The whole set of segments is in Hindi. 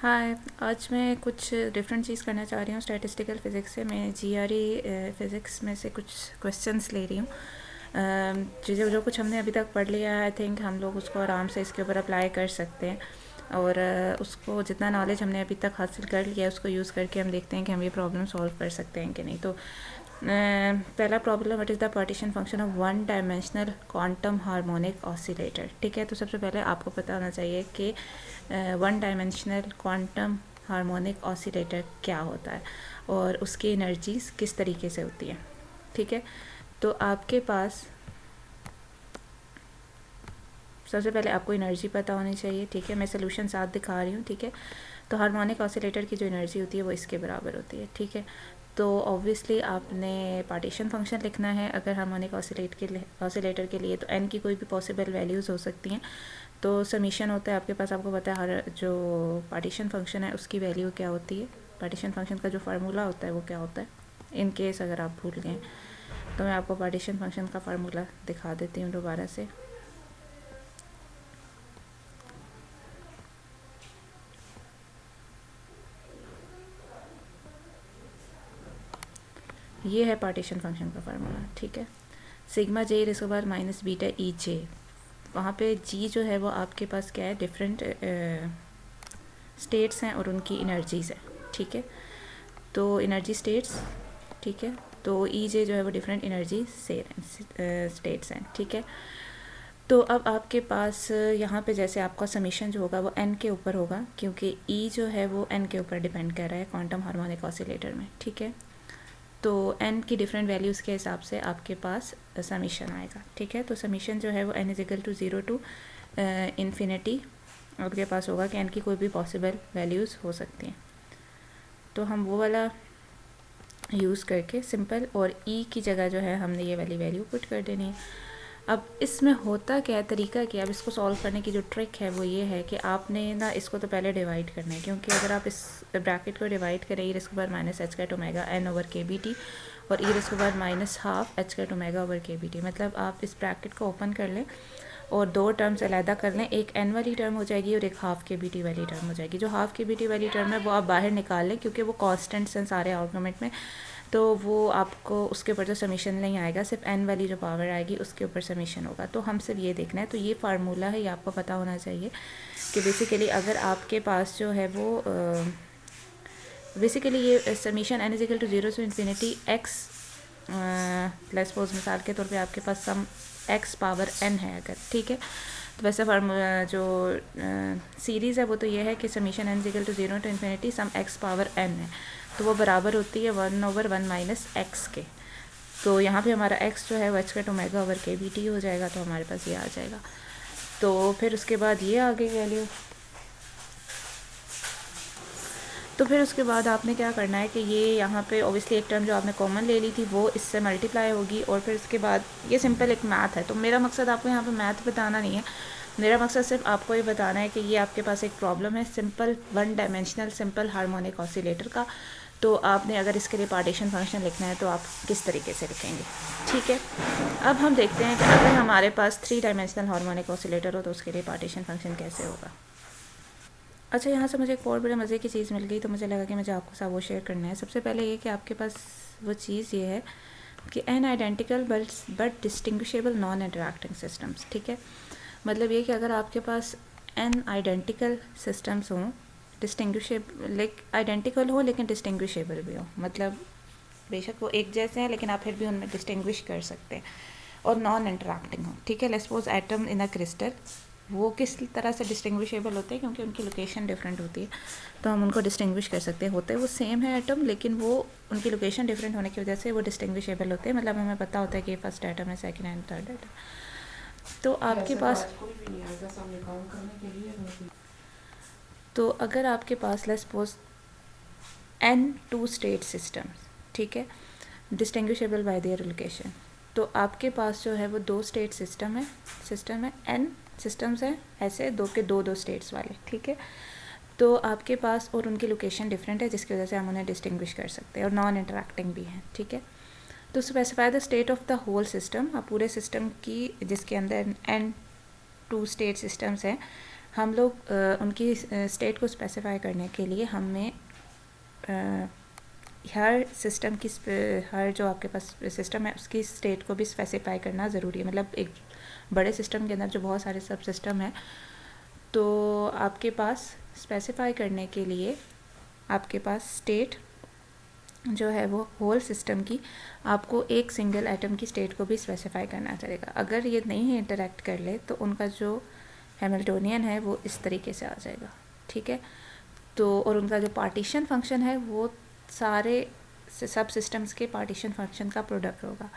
हाय। आज मैं कुछ डिफरेंट चीज़ करना चाह रही हूँ स्टैटिस्टिकल फ़िज़िक्स से। मैं जीआरई फ़िज़िक्स में से कुछ क्वेश्चंस ले रही हूँ। जो कुछ हमने अभी तक पढ़ लिया है, आई थिंक हम लोग उसको आराम से इसके ऊपर अप्लाई कर सकते हैं। और उसको जितना नॉलेज हमने अभी तक हासिल कर लिया है उसको यूज़ करके हम देखते हैं कि हम ये प्रॉब्लम सॉल्व कर सकते हैं कि नहीं। तो पहला problem, what is the partition function of one dimensional quantum harmonic oscillator. ठीक है, तो सबसे पहले आपको पता होना चाहिए कि one dimensional quantum harmonic oscillator क्या होता है और उसकी एनर्जीज किस तरीके से होती है। ठीक है, तो आपके पास सबसे पहले आपको एनर्जी पता होनी चाहिए। ठीक है, मैं सोल्यूशन साथ दिखा रही हूँ। ठीक है, तो हार्मोनिक ऑसिलेटर की जो एनर्जी होती है वो इसके बराबर होती है। ठीक है, तो ऑब्वियसली आपने पार्टीशन फंक्शन लिखना है अगर हार्मोनिक ऑसिलेटर के लिए। तो एन की कोई भी पॉसिबल वैल्यूज़ हो सकती हैं। तो समीशन होता है आपके पास, आपको पता है हर जो पार्टीशन फंक्शन है उसकी वैल्यू क्या होती है। पार्टीशन फंक्शन का जो फार्मूला होता है वो क्या होता है। इन केस अगर आप भूल गए तो मैं आपको पार्टीशन फंक्शन का फार्मूला दिखा देती हूँ दोबारा से। ये है पार्टीशन फंक्शन का फार्मूला। ठीक है, सिग्मा जे इसके बाद माइनस बीटा ई जे। वहाँ पे जी जो है वो आपके पास क्या है, डिफरेंट स्टेट्स हैं और उनकी एनर्जीज़ है। ठीक है, तो एनर्जी स्टेट्स, ठीक है, तो ई जे जो है वो डिफरेंट एनर्जी से स्टेट्स हैं। ठीक है, तो अब आपके पास यहाँ पे जैसे आपका समीशन जो होगा वो एन के ऊपर होगा, क्योंकि ई जो है वो एन के ऊपर डिपेंड कर रहा है क्वांटम हार्मोनिक ऑसिलेटर में। ठीक है, तो एन की डिफरेंट वैल्यूज़ के हिसाब से आपके पास समीशन आएगा। ठीक है, तो समीशन जो है वो n equal to zero to infinity आपके पास होगा कि एन की कोई भी पॉसिबल वैल्यूज़ हो सकती हैं। तो हम वो वाला यूज़ करके सिंपल, और ई की जगह जो है हमने ये वाली वैल्यू पुट कर देनी है। अब इसमें होता क्या है, तरीका क्या है, अब इसको सॉल्व करने की जो ट्रिक है वो ये है कि आपने ना इसको तो पहले डिवाइड करना है, क्योंकि अगर आप इस ब्रैकेट को डिवाइड करें ई इसके बाद minus h cut omega n over k B T और ई इसके बाद minus half h cut omega over k B T, मतलब आप इस ब्रैकेट को ओपन कर लें और दो टर्म्स अलहदा कर लें, एक एन वाली टर्म हो जाएगी और एक हाफ के बी टी वाली टर्म हो जाएगी। जो हाफ के बी टी वाली टर्म है वो आप बाहर निकाल लें, क्योंकि वो कॉन्स्टेंट्स हैं सारे आर्गूमेंट में, तो वो आपको उसके ऊपर जो समीशन नहीं आएगा, सिर्फ एन वाली जो पावर आएगी उसके ऊपर समीशन होगा। तो हम सिर्फ ये देखना है, तो ये फार्मूला है, ये आपको पता होना चाहिए कि बेसिकली अगर आपके पास जो है वो बेसिकली ये summation n equal to zero to infinity x let's suppose मिसाल के तौर पे आपके पास सम एक्स पावर एन है अगर। ठीक है, तो वैसे फार्मूला जो सीरीज़ है वो तो ये है कि summation n equal to zero to infinity sum x power n है, तो वो बराबर होती है 1/1 माइनस एक्स के। तो यहाँ पे हमारा x जो है वो H cut omega over k B T हो जाएगा, तो हमारे पास ये आ जाएगा। तो फिर उसके बाद ये आ गई वैल्यू। तो फिर उसके बाद आपने क्या करना है कि ये यहाँ पे ओबियसली एक टर्म जो आपने कॉमन ले ली थी वो इससे मल्टीप्लाई होगी, और फिर उसके बाद ये सिंपल एक मैथ है। तो मेरा मकसद आपको यहाँ पे मैथ बताना नहीं है, मेरा मकसद सिर्फ आपको ये बताना है कि ये आपके पास एक प्रॉब्लम है simple one dimensional simple harmonic oscillator का। तो आपने अगर इसके लिए पार्टीशन फंक्शन लिखना है तो आप किस तरीके से लिखेंगे। ठीक है, अब हम देखते हैं कि अगर हमारे पास थ्री डायमेंशनल हार्मोनिक ऑसिलेटर हो तो उसके लिए पार्टीशन फंक्शन कैसे होगा। अच्छा, यहाँ से मुझे एक और बड़े मज़े की चीज़ मिल गई, तो मुझे लगा कि मुझे आपके साथ वो शेयर करना है। सबसे पहले ये कि आपके पास वो चीज़ ये है कि n identical but distinguishable non interacting systems. ठीक है, मतलब ये कि अगर आपके पास एन आइडेंटिकल सिस्टम्स हों, डिस्टिंग्विशेबल लाइक आइडेंटिकल हो लेकिन डिस्टिंग्विशेबल भी हो, मतलब बेशक वो एक जैसे हैं लेकिन आप फिर भी उनमें डिस्टिंग्विश कर सकते हैं, और नॉन इंटरैक्टिंग हो। ठीक है, let's suppose atom in a crystal, वो किस तरह से डिस्टिंग्विशेबल होते हैं, क्योंकि उनकी लोकेशन डिफरेंट होती है, तो हम उनको डिस्टिंग्विश कर सकते हैं। होते हैं वो सेम है एटम, लेकिन वो उनकी लोकेशन डिफरेंट होने की वजह से वो डिस्टिंग्विशेबल होते हैं, मतलब हमें पता होता है कि फर्स्ट एटम है, सेकंड एंड थर्ड एटम। तो आपके पास तो अगर आपके पास let's suppose N two state systems, ठीक है, डिस्टिंग्विशेबल बाय देयर लोकेशन, तो आपके पास जो है वो दो स्टेट सिस्टम है एन सिस्टम्स हैं ऐसे दो के दो स्टेट्स वाले। ठीक है, तो आपके पास और उनकी लोकेशन डिफरेंट है, जिसकी वजह से हम उन्हें डिस्टिंग्विश कर सकते हैं, और नॉन इंटरैक्टिंग भी हैं। ठीक है, तो specify the state of the whole system, आप पूरे सिस्टम की जिसके अंदर एन टू स्टेट सिस्टम्स हैं हम लोग उनकी स्टेट को स्पेसिफाई करने के लिए हमें हर सिस्टम की हर जो आपके पास सिस्टम है उसकी स्टेट को भी स्पेसिफाई करना ज़रूरी है। मतलब एक बड़े सिस्टम के अंदर जो बहुत सारे सब सिस्टम हैं, तो आपके पास स्पेसिफाई करने के लिए आपके पास स्टेट जो है वो होल सिस्टम की आपको एक सिंगल एटम की स्टेट को भी स्पेसिफाई करना चलेगा। अगर ये नहीं इंटरेक्ट कर ले तो उनका जो हैमिल्टोनियन है वो इस तरीके से आ जाएगा, ठीक है। तो और उनका जो पार्टीशन फंक्शन है वो सारे सब सिस्टम्स के पार्टीशन फंक्शन का प्रोडक्ट होगा।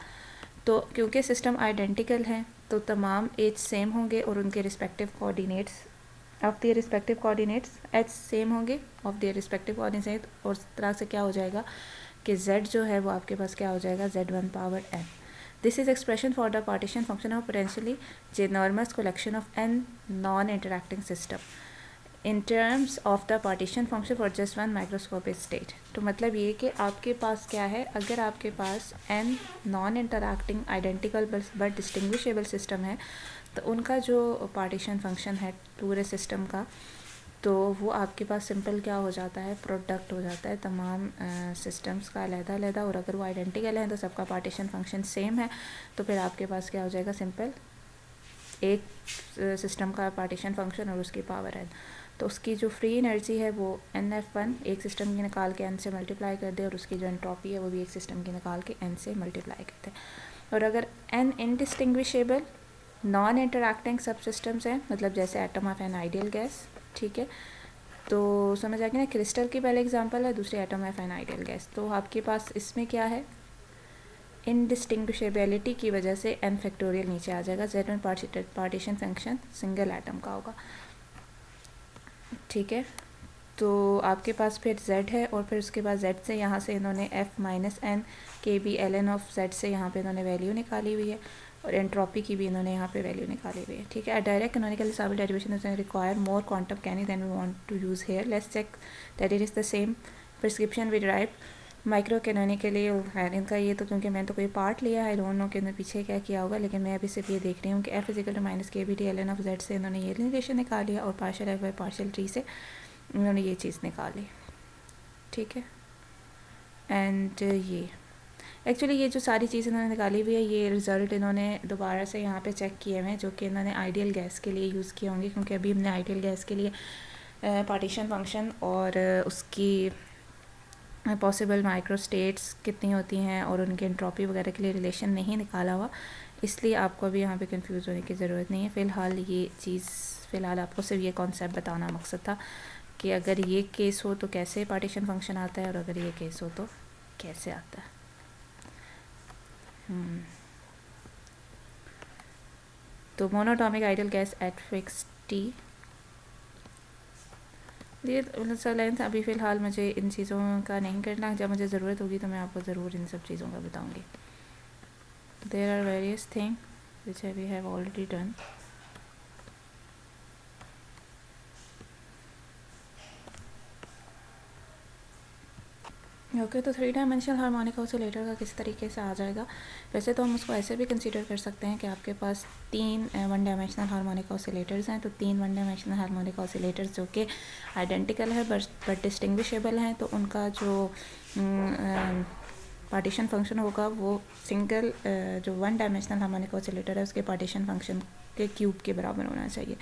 तो क्योंकि सिस्टम आइडेंटिकल हैं तो तमाम एज सेम होंगे और उनके respective coordinates of their respective coordinates H same होंगे ऑफ देयर रिस्पेक्टिव कोऑर्डिनेट्स, और इस तरह से क्या हो जाएगा कि z जो है वो आपके पास क्या हो जाएगा z1 power n। This is expression for the partition function of potentially ginormous collection of n non interacting system in terms of the partition function for just one microscopic state. तो मतलब ये कि आपके पास क्या है, अगर आपके पास n non interacting identical but distinguishable system है तो उनका जो पार्टीशन फंक्शन है पूरे सिस्टम का, तो वो आपके पास सिंपल क्या हो जाता है, प्रोडक्ट हो जाता है तमाम सिस्टम्स का अलग-अलग। और अगर वो आइडेंटिकल है तो सबका पार्टीशन फंक्शन सेम है, तो फिर आपके पास क्या हो जाएगा, सिंपल एक सिस्टम का पार्टीशन फंक्शन और उसकी पावर n। तो उसकी जो फ्री एनर्जी है वो NF1 एक सिस्टम की निकाल के n से मल्टीप्लाई कर दे, और उसकी जो एंट्रोपी है वो भी एक सिस्टम की निकाल के n से मल्टीप्लाई करते हैं। और अगर n इनडिस्टिंग्विशेबल नॉन इंटरैक्टिंग सब सिस्टम्स हैं, मतलब जैसे atom of an ideal gas, ठीक है, तो समझ आ गया ना। क्रिस्टल की पहले एग्जांपल है, दूसरी atom of an ideal gas. तो आपके पास इसमें क्या है, इनडिस्टिंग्विशेबिलिटी की वजह से n फैक्टोरियल नीचे आ जाएगा, Z1 partition function single atom का होगा, ठीक है। तो आपके पास फिर z है, और फिर उसके बाद z से यहाँ से इन्होंने f माइनस n के बी ln ऑफ z से यहाँ पे इन्होंने वैल्यू निकाली हुई है, और एंट्रोपी की भी इन्होंने यहाँ पे वैल्यू निकाली हुई है, ठीक है। Direct canonical stable derivation require more quantum mechanics than we want to use here. Let's check that it is the same prescription we derive micro canonically है इनका। ये तो क्योंकि मैंने तो कोई पार्ट लिया है, आई डोंट नो कि इन्होंने पीछे क्या किया होगा, लेकिन मैं अभी सिर्फ ये देख रही हूँ कि f equal to minus k B T ln of z से इन्होंने ये रिलेशन निकाल लिया, और partial f by partial t से इन्होंने ये चीज़ निकाली, ठीक है। एंड ये एक्चुअली ये जो सारी चीज़ इन्होंने निकाली हुई है, ये रिज़ल्ट इन्होंने दोबारा से यहाँ पे चेक किए हुए हैं, जो कि इन्होंने आइडियल गैस के लिए यूज़ किए होंगे, क्योंकि अभी हमने आइडियल गैस के लिए पार्टीशन फंक्शन और उसकी पॉसिबल माइक्रो स्टेट्स कितनी होती हैं और उनके एंट्रोपी वगैरह के लिए रिलेशन नहीं निकाला हुआ, इसलिए आपको अभी यहाँ पे कंफ्यूज होने की ज़रूरत नहीं है। फ़िलहाल ये चीज़, फ़िलहाल आपको सिर्फ ये कॉन्सेप्ट बताना मकसद था कि अगर ये केस हो तो कैसे पार्टीशन फंक्शन आता है, और अगर ये केस हो तो कैसे आता है। तो monoatomic ideal gas at fix T, ये लेंथ अभी फ़िलहाल मुझे इन चीज़ों का नहीं करना, जब मुझे ज़रूरत होगी तो मैं आपको ज़रूर इन सब चीज़ों का बताऊंगी। There are various thing which we have already done. Okay, तो 3 डायमेंशनल हार्मोनिक ऑसिलेटर का किस तरीके से आ जाएगा। वैसे तो हम उसको ऐसे भी कंसीडर कर सकते हैं कि आपके पास 3 1 डायमेंशनल हार्मोनिक ऑसिलेटर्स हैं। तो 3 1 डायमेंशनल हार्मोनिक ऑसिलेटर्स जो कि आइडेंटिकल है बट डिस्टिंग्विशेबल हैं, तो उनका जो पार्टीशन फंक्शन होगा वो सिंगल जो 1 डायमेंशनल हार्मोनिक ऑसिलेटर है उसके पार्टीशन फंक्शन के क्यूब के बराबर होना चाहिए।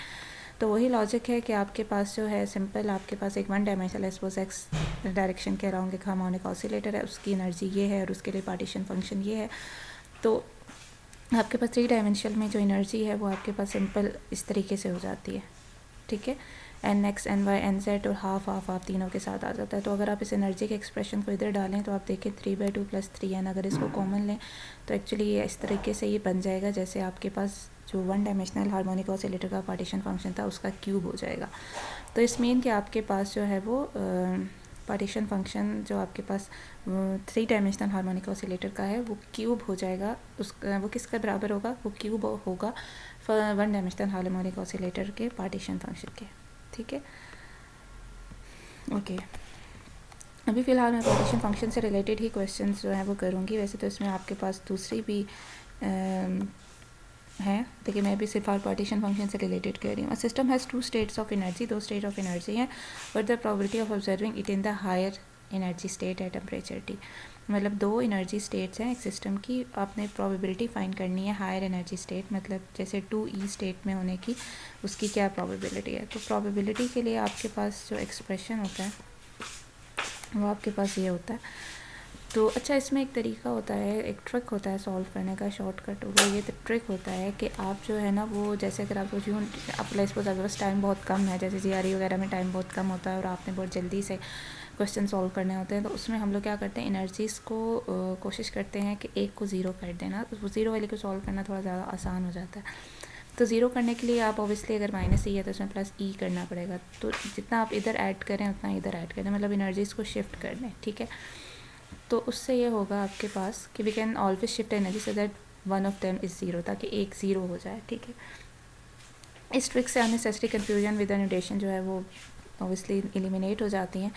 तो वही लॉजिक है कि आपके पास जो है सिंपल, आपके पास एक 1 डायमेंशनल सपोज एक्स डायरेक्शन के अराउंड एक हार्मोनिक ऑसिलेटर है, उसकी एनर्जी ये है और उसके लिए पार्टीशन फंक्शन ये है। तो आपके पास 3 डायमेंशनल में जो एनर्जी है वो आपके पास सिंपल इस तरीके से हो जाती है, ठीक है। NX NY NZ और हाफ हाफ हाफ तीनों के साथ आ जाता है। तो अगर आप इस एनर्जी के एक्सप्रेशन को इधर डालें तो आप देखें 3/2 + 3n, अगर इसको कॉमन लें तो एक्चुअली ये इस तरीके से ये बन जाएगा जैसे आपके पास जो 1 डायमेंशनल हार्मोनिक ऑसिलेटर का पार्टीशन फंक्शन था उसका क्यूब हो जाएगा। तो इस मीन कि आपके पास जो है वो पार्टीशन फंक्शन जो आपके पास 3 डायमेंशनल हार्मोनिक ऑसिलेटर का है वो क्यूब हो जाएगा। वो किसका बराबर होगा, वो क्यूब होगा 1 डायमेंशनल हार्मोनिक ऑसिलेटर के पार्टीशन फंक्शन के, ठीक है। ओके, अभी फ़िलहाल मैं पार्टीशन फंक्शन से रिलेटेड ही क्वेश्चंस जो है वो करूँगी। वैसे तो इसमें आपके पास दूसरी भी है, देखिए मैं भी सिर्फ पार्टीशन फंक्शन से रिलेटेड कर रही हूँ। A system has two states of energy, दो स्टेट ऑफ एनर्जी हैं, but the probability of observing it in the higher energy state at temperature T. मतलब दो एनर्जी स्टेट्स हैं एक सिस्टम की, आपने प्रोबेबिलिटी फाइंड करनी है हायर एनर्जी स्टेट, मतलब जैसे 2E स्टेट में होने की, उसकी क्या प्रोबेबिलिटी है। तो प्रोबेबिलिटी के लिए आपके पास जो एक्सप्रेशन होता है वो आपके पास ये होता है। तो अच्छा, इसमें एक तरीका होता है, एक ट्रिक होता है सॉल्व करने का, शॉर्टकट। वो ये ट्रिक होता है कि आप जो है ना वो, जैसे अगर आप सोचिए आप सपोज आपके पास टाइम बहुत कम है, जैसे GRE वगैरह में टाइम बहुत कम होता है और आपने बहुत जल्दी से क्वेश्चन सॉल्व करने होते हैं, तो उसमें हम लोग क्या करते हैं, एनर्जीज़ को कोशिश करते हैं कि एक को ज़ीरो कर देना, तो वो ज़ीरो वाले को सॉल्व करना थोड़ा ज़्यादा आसान हो जाता है। तो ज़ीरो करने के लिए आप ऑब्वियसली अगर -E है तो उसमें +E करना पड़ेगा, तो जितना आप इधर ऐड करें उतना इधर ऐड करें, मतलब एनर्जीज़ को शिफ्ट कर दें, ठीक है। तो उससे ये होगा आपके पास कि we can always shift energy so that one of them is zero, ताकि एक ज़ीरो हो जाए, ठीक है। इस ट्रिक से अननेसेसरी कन्फ्यूजन विद नोटेशन जो है वो ऑब्वियसली एलिमिनेट हो जाती हैं।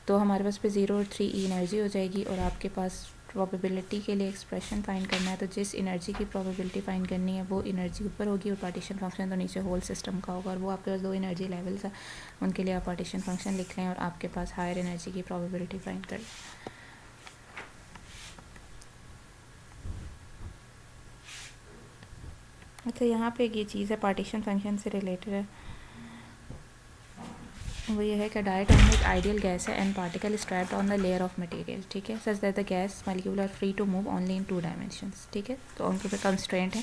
तो हमारे पास पे 0 और 3E एनर्जी हो जाएगी, और आपके पास प्रोबेबिलिटी के लिए एक्सप्रेशन फाइंड करना है, तो जिस एनर्जी की प्रोबेबिलिटी फाइंड करनी है वो एनर्जी ऊपर होगी और पार्टीशन फंक्शन तो नीचे होल सिस्टम का होगा, और वो आपके पास दो एनर्जी लेवल्स हैं, उनके लिए आप पार्टीशन फंक्शन लिख लें और आपके पास हायर एनर्जी की प्रोबेबिलिटी फाइंड कर लें। अच्छा, यहाँ पे एक ये चीज़ है पार्टीशन फंक्शन से रिलेटेड है, वो ये है कि डायटोमिक आइडियल गैस है and particle trapped on the layer of material, ठीक है, such that the gas molecule are free to move only in 2 dimensions, ठीक है। तो उनके ऊपर कंस्ट्रेंट है,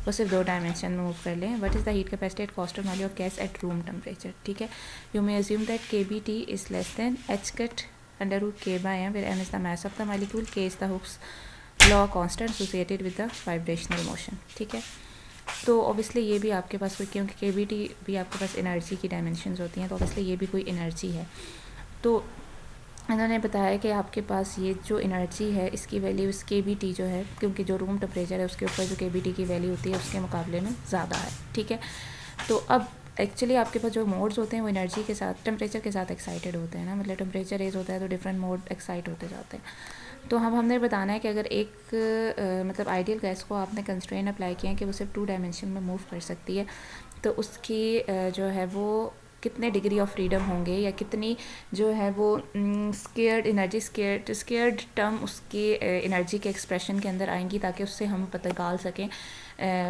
वो सिर्फ 2 डायमेंशन में मूव कर लें। What is the heat capacity eight constant value of gas at room temperature, ठीक है। You may assume that KBT is less than h/√k/m, where m is the mass of the molecule, k is the Hooke's law constant associated with the vibrational motion, ठीक है। तो ऑब्वियसली ये भी आपके पास कोई, क्योंकि KBT भी आपके पास एनर्जी की डायमेंशंस होती हैं, तो ऑब्वियसली ये भी कोई एनर्जी है। तो इन्होंने बताया कि आपके पास ये जो एनर्जी है इसकी वैल्यू इस KBT जो है, क्योंकि जो रूम टेम्परेचर है उसके ऊपर जो KBT की वैल्यू होती है उसके मुकाबले में ज़्यादा है, ठीक है। तो अब एक्चुअली आपके पास जो मोड्स होते हैं वो एनर्जी के साथ, टेम्परेचर के साथ एक्साइटेड होते हैं ना, मतलब टेम्परेचर रेज होता है तो डिफरेंट मोड एक्साइट होते जाते हैं। तो हमने बताना है कि अगर एक मतलब आइडियल गैस को आपने कंस्ट्रेंट अप्लाई किया है कि वो सिर्फ 2 डायमेंशन में मूव कर सकती है, तो उसकी जो है वो कितने डिग्री ऑफ फ्रीडम होंगे, या कितनी जो है वो स्केयर्ड एनर्जी, स्केयर्ड टर्म उसकी एनर्जी के एक्सप्रेशन के अंदर आएंगी, ताकि उससे हम पता निकाल सकें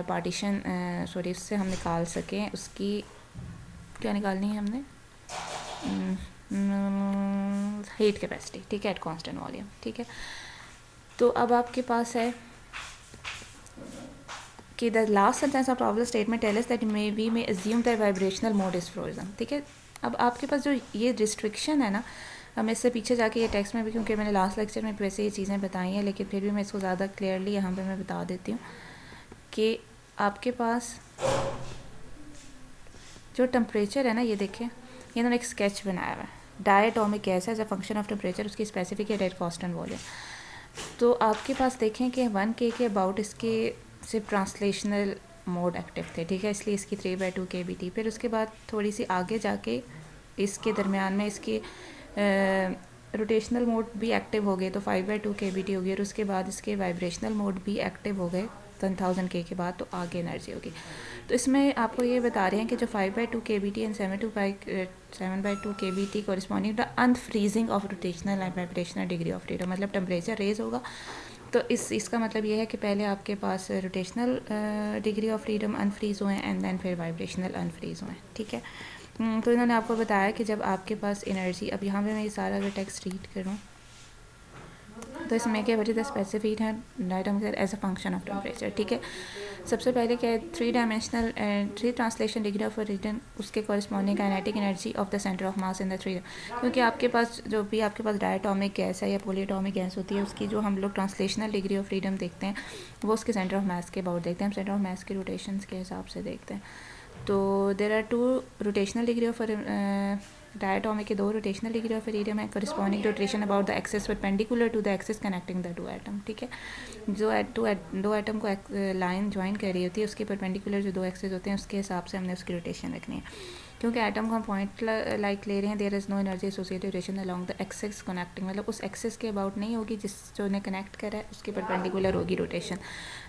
पार्टीशन सॉरी उससे हम निकाल सकें उसकी क्या निकालनी है हमने, हीट कैपेसिटी, ठीक है, एट कांस्टेंट वॉल्यूम, ठीक है। तो अब आपके पास है कि the last sentence of problem statement tell us that we may assume that vibrational mode is frozen, ठीक है। अब आपके पास जो ये रिस्ट्रिक्शन है ना, हम इससे पीछे जाके ये टेक्स्ट में भी, क्योंकि मैंने लास्ट लेक्चर में वैसे ये चीज़ें बताई हैं, लेकिन फिर भी मैं इसको ज़्यादा क्लियरली यहाँ पे मैं बता देती हूँ कि आपके पास जो टेम्परेचर है ना, ये देखें, ये इन्होंने एक स्केच बनाया हुआ है, डायटोमिक गैस है as a function of temperature, उसकी स्पेसिफिक है एट कांस्टेंट वॉल्यूम। तो आपके पास देखें कि 1K के अबाउट इसके सिर्फ ट्रांसलेशनल मोड एक्टिव थे, ठीक है, इसलिए इसकी 3/2 KBT। फिर उसके बाद थोड़ी सी आगे जाके इसके दरमियान में इसके रोटेशनल मोड भी एक्टिव हो गए, तो 5/2 KBT हो गई, और उसके बाद इसके वाइब्रेशनल मोड भी एक्टिव हो गए 10,000 K के बाद, तो आगे एनर्जी होगी। तो इसमें आपको ये बता रहे हैं कि जो 5/2 KBT and 7/2 KBT corresponding to unfreezing of rotational and vibrational degree of freedom, मतलब टेम्परेचर रेज होगा। तो इसका मतलब ये है कि पहले आपके पास rotational degree of freedom unfreeze हुए एंड देन फिर वाइब्रेशनल अनफ्रीज़ हुए, ठीक है। तो इन्होंने आपको बताया कि जब आपके पास एनर्जी, अब यहाँ पे मैं ये सारा अगर टेक्स्ट रीड करूँ तो इसमें क्या बचे, द स्पेसिफिक है diatomic as a function of temperature, ठीक है। सबसे पहले क्या है, 3 dimensional 3 translation degree of freedom, उसके corresponding kinetic energy of the centre of mass in the 3, क्योंकि आपके पास जो भी आपके पास डायटोमिक गैस है या पॉलीएटॉमिक गैस होती है, उसकी जो हम लोग ट्रांसलेशनल डिग्री ऑफ फ्रीडम देखते हैं वो उसके सेंटर ऑफ मास के अबाउट देखते हैं, हम सेंटर ऑफ मास के रोटेशंस के हिसाब से देखते हैं। तो there are 2 rotational degree of diatomic के 2 रोटेशनल डिग्री ऑफ फ्रीडम है, corresponding rotation about the axis perpendicular to the axis connecting the 2 atom, ठीक है। जो दो एटम को लाइन ज्वाइन कर रही होती है, उसके परपेंडिकुलर जो 2 एक्सिस होते हैं उसके हिसाब से हमने उसकी रोटेशन रखनी है। क्योंकि एटम को हम पॉइंट लाइक ले रहे हैं, there is no energy associated rotation along the axis connecting, मतलब उस एक्सेस के अबाउट नहीं होगी जिस जो उन्हें कनेक्ट करा है उसके परपेंडिकुलर होगी रोटेशन।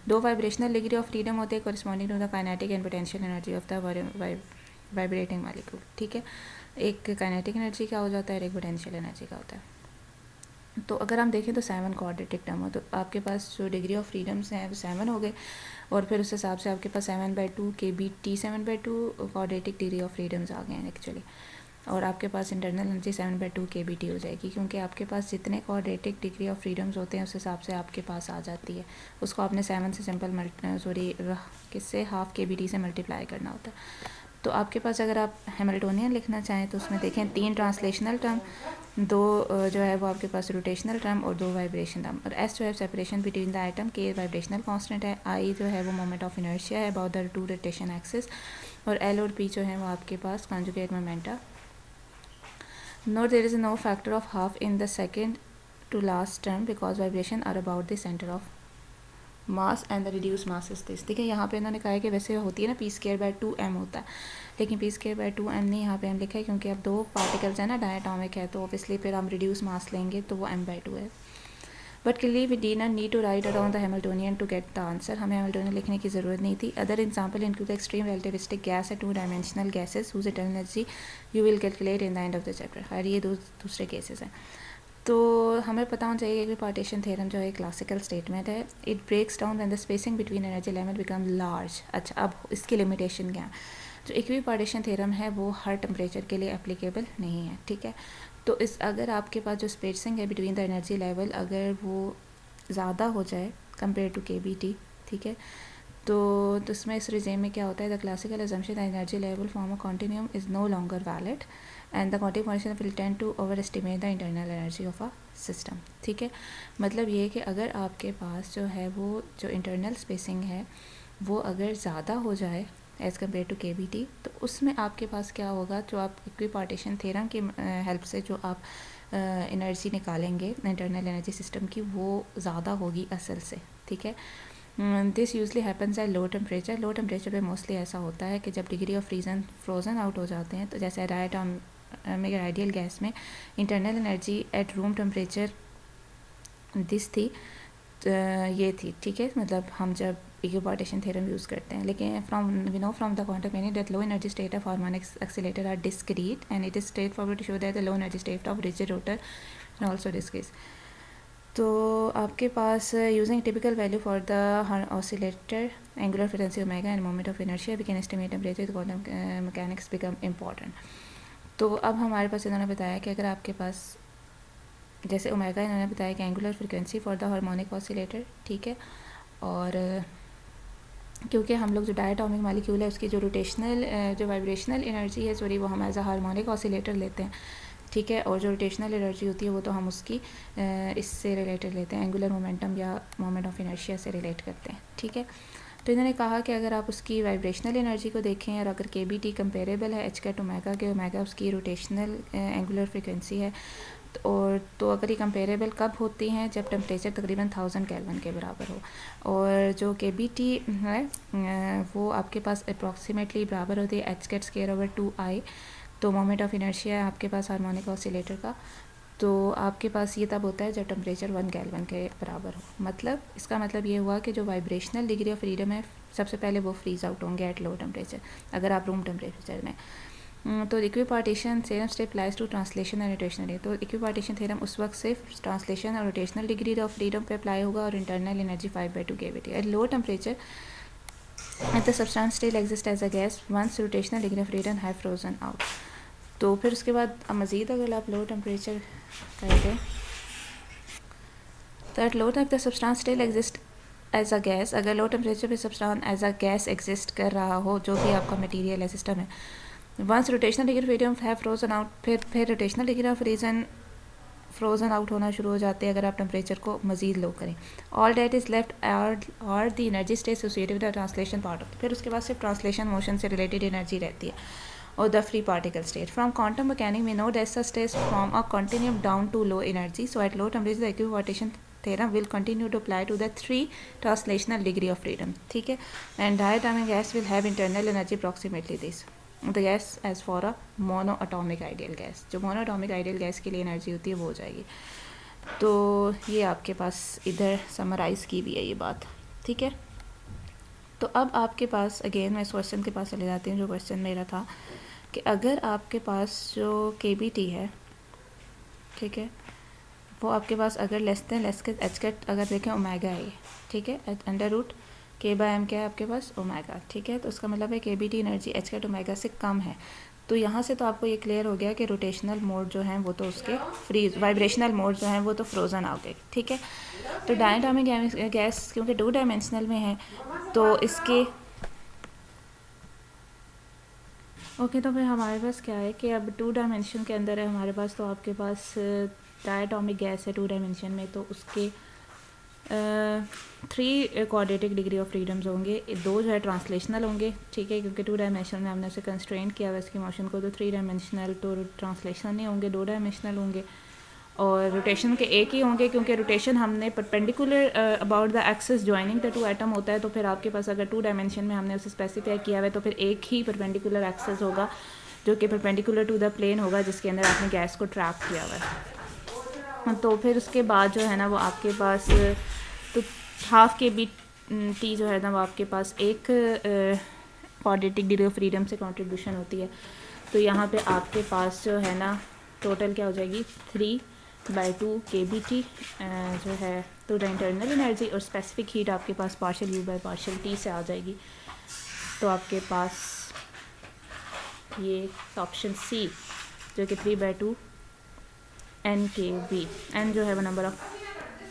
दो वाइब्रेशनल डिग्री ऑफ फ्रीडम होते हैं corresponding to the kinetic and potential energy of the vibrating molecule, ठीक है। एक काइनेटिक एनर्जी का हो जाता है और एक पोटेंशियल एनर्जी का होता है। तो अगर हम देखें तो 7 क्वाड्रेटिक टर्म हो, तो आपके पास जो डिग्री ऑफ फ्रीडम्स हैं वो 7 हो गए, और फिर उस हिसाब से आपके पास 7/2 kBt 7/2 quadratic degree of freedoms आ गए हैं एक्चुअली, और आपके पास इंटरनल एनर्जी 7/2 kBt हो जाएगी, क्योंकि आपके पास जितने क्वाड्रेटिक डिग्री ऑफ फ्रीडम्स होते हैं उस हिसाब से आपके पास आ जाती है। उसको आपने 7 से सिंपल किससे हाफ kBt से मल्टीप्लाई करना होता है। तो आपके पास अगर आप हैमिल्टोनियन लिखना चाहें तो उसमें देखें 3 ट्रांसलेशनल टर्म, 2 जो है वो आपके पास रोटेशनल टर्म और 2 वाइब्रेशन टर्म, और एस जो है separation between the item, K vibrational constant है, आई जो है वो मोमेंट ऑफ इनर्शिया है अबाउट द 2 रोटेशन एक्सिस, और एल और पी जो है वो आपके पास conjugate momenta. Note there is no factor of half in the second to last term because vibration are about the centre of mass and the reduce mass is this. देखिए यहाँ पे इन्होंने कहा है कि वैसे होती है ना p²/2m होता है, लेकिन p²/2m नहीं यहाँ पे हम लिखा है क्योंकि अब 2 पार्टिकल्स है ना, डायटोमिक है, तो ऑब्वियसली फिर हम रिड्यूस मास लेंगे तो वो m/2 है। But clearly we do not need to write around the Hamiltonian to get the answer, हमें हैमिल्टोनियन लिखने की ज़रूरत नहीं थी। Other example include extreme relativistic gas है 2 dimensional gases whose internal energy you will calculate in the end of the chapter. खैर ये दूसरे केसेस हैं। तो हमें पता होना चाहिए कि पार्टीशन थ्योरम जो है क्लासिकल स्टेटमेंट है, it breaks down when the spacing between energy element become large. अच्छा, अब इसकी लिमिटेशन क्या है? जो इक्वी पार्टीशन थ्योरम है वो हर टेम्परेचर के लिए एप्लीकेबल नहीं है, ठीक है। तो इस अगर आपके पास जो स्पेसिंग है बिटवीन द एनर्जी लेवल अगर वो ज़्यादा हो जाए कंपेयर टू kBt, ठीक है, तो उसमें इस रिजेम में क्या होता है, the classical assumption the energy level form a continuum is no longer valid and the quantic motion will tend to over estimate the internal energy of a system, ठीक है। मतलब ये कि अगर आपके पास जो है वो जो इंटरनल स्पेसिंग है वो अगर ज़्यादा हो जाए एज़ कम्पेयर टू kBt, तो उसमें आपके पास क्या होगा, जो आप इक्वी पार्टीशन थ्योरम की हेल्प से जो आप एनर्जी निकालेंगे इंटरनल एनर्जी सिस्टम की वो ज़्यादा होगी असल से, ठीक है। This usually happens at low temperature. Low temperature पे मोस्टली ऐसा होता है कि जब डिग्री ऑफ फ्रोज़न आउट हो जाते हैं, तो जैसे मेरे आइडियल गैस में internal energy at room temperature this थी, ये थी, ठीक है। मतलब हम जब इक्वी पार्टीशन थ्योरम यूज़ करते हैं, लेकिन we know from the quantum method that low energy state of harmonic accelerator are discrete and it is straight forward to show that the low energy state of rigid rotor and also discrete. तो आपके पास using typical value for the oscillator angular frequency omega and moment of inertia we can estimate temperature, quantum mechanics become important. तो अब हमारे पास इन्होंने बताया कि अगर आपके पास जैसे ओमेगा, इन्होंने बताया कि angular frequency for the harmonic oscillator, ठीक है, और क्योंकि हम लोग जो डायटोमिक मॉलिक्यूल है उसकी जो रोटेशनल जो वाइब्रेशनल एनर्जी है सॉरी वो हम एज अ हार्मोनिक ऑसिलेटर लेते हैं, ठीक है, और जो रोटेशनल एनर्जी होती है वो तो हम उसकी इससे रिलेटेड लेते हैं, एंगुलर मोमेंटम या मोमेंट ऑफ इनर्शिया से रिलेट करते हैं, ठीक है। तो इन्होंने कहा कि अगर आप उसकी वाइब्रेशनल एनर्जी को देखें और अगर kBt कंपेरेबल है h कैट ओमेगा के, ओमेगा उसकी रोटेशनल एंगुलर फ्रीक्वेंसी है, और तो अगर ये कंपेरेबल कब होती हैं, जब टेम्परेचर तकरीबन 1000 केल्विन के बराबर हो, और जो kBt है वो आपके पास अप्रॉक्सीमेटली बराबर होती है h cat square over 2i। तो मोमेंट ऑफ इनर्शिया है आपके पास हार्मोनिक ऑसिलेटर का, तो आपके पास ये तब होता है जब टेम्परेचर 1 केल्विन के बराबर हो। मतलब इसका मतलब ये हुआ कि जो वाइब्रेशनल डिग्री ऑफ फ्रीडम है सबसे पहले वो फ्रीज आउट होंगे एट लो टेम्परेचर, अगर आप रूम टेम्परेचर में। तो equipartition theorem state applies to translation and rotational. तो इक्वी पार्टीशन थ्योरम उस वक्त सिर्फ ट्रांसलेशन और रोटेशनल डिग्री ऑफ फ्रीडम पे अप्लाई होगा, और internal energy 5/2 kBt at low temperature at the substance still exist as a gas once rotational degree of freedom have frozen out. तो फिर उसके बाद मज़ीद अगर आप लो टेम्परेचर करेंगे तो at low the substance still exist as a gas, अगर लो टेम्परेचर पे substance as a gas exist कर रहा हो जो भी आपका मटेरियल है सिस्टम है, once rotational degree of freedom have frozen out, फिर rotational degree of frozen frozen out होना शुरू हो जाते हैं अगर आप टेम्परेचर को मज़ीद लो करें। ऑल डेट इज़ लेफ्ट और the energy state associated with the translation part of, फिर उसके बाद सिर्फ ट्रांसलेशन मोशन से रिलेटेड एनर्जी रहती है, और the free particle state. From quantum mechanics we know that such states from a continuum down to low energy, so at low temperature the equipartition theorem will continue to apply to the 3 translational degree of freedom, ठीक है, and diatomic gas will have internal energy approximately this. The gas as for a monoatomic ideal gas. जो मोनो अटोमिक आइडियल गैस के लिए एनर्जी होती है वो हो जाएगी। तो ये आपके पास इधर समराइज़ की भी है ये बात, ठीक है। तो अब आपके पास अगेन मैं इस क्वेश्चन के पास चले जाती हूँ, जो क्वेश्चन मेरा था कि अगर आपके पास जो KBT है, ठीक है, वो आपके पास अगर लेस के एच कैट अगर देखें ओमेगा है, ठीक है, अंडर रूट K/m क्या है आपके पास ओमेगा, ठीक है। तो उसका मतलब है KBT energy h cut omega से कम है। तो यहाँ से तो आपको ये क्लियर हो गया कि रोटेशनल मोड जो हैं वो तो उसके फ्रीज, वाइब्रेशनल मोड जो हैं वो तो फ्रोज़न आ गए, ठीक है। तो डायनाटॉमिक गैस क्योंकि 2 डायमेंशनल में है तो इसके ओके तो फिर हमारे पास क्या है कि अब 2 डायमेंशन के अंदर है हमारे पास, तो आपके पास डायटॉमिक गैस है 2 डायमेंशन में, तो उसके 3 क्वाड्रेटिक डिग्री ऑफ फ्रीडम्स होंगे, 2 जो है ट्रांसलेशनल होंगे, ठीक है, क्योंकि 2 डायमेंशनल में हमने उसे कंस्ट्रेंट किया हुआ इसकी मोशन को, तो 3 डायमेंशनल तो ट्रांसलेशनल नहीं होंगे, 2 डायमेंशनल होंगे। और रोटेशन के एक ही होंगे क्योंकि रोटेशन हमने perpendicular about the axis joining the 2 atom होता है। तो फिर आपके पास अगर 2 डायमेंशन में हमने उसे स्पेसिफाई किया हुआ है तो फिर एक ही परपेंडिकुलर एक्सिस होगा जो कि परपेंडिकुलर टू द प्लेन होगा जिसके अंदर आपने गैस को ट्रैप किया हुआ है। तो फिर उसके बाद जो है ना वो आपके पास तो हाफ KBT जो है ना वो आपके पास एक क्वाड्रेटिक डिग्री ऑफ फ्रीडम से कंट्रीब्यूशन होती है। तो यहाँ पे आपके पास जो है ना टोटल क्या हो जाएगी 3/2 KBT जो है तो इंटरनल एनर्जी, और स्पेसिफिक हीट आपके पास पार्शियल U/पार्शियल T से आ जाएगी। तो आपके पास ये ऑप्शन C जो कि 3/2 NKB, N जो है वो नंबर ऑफ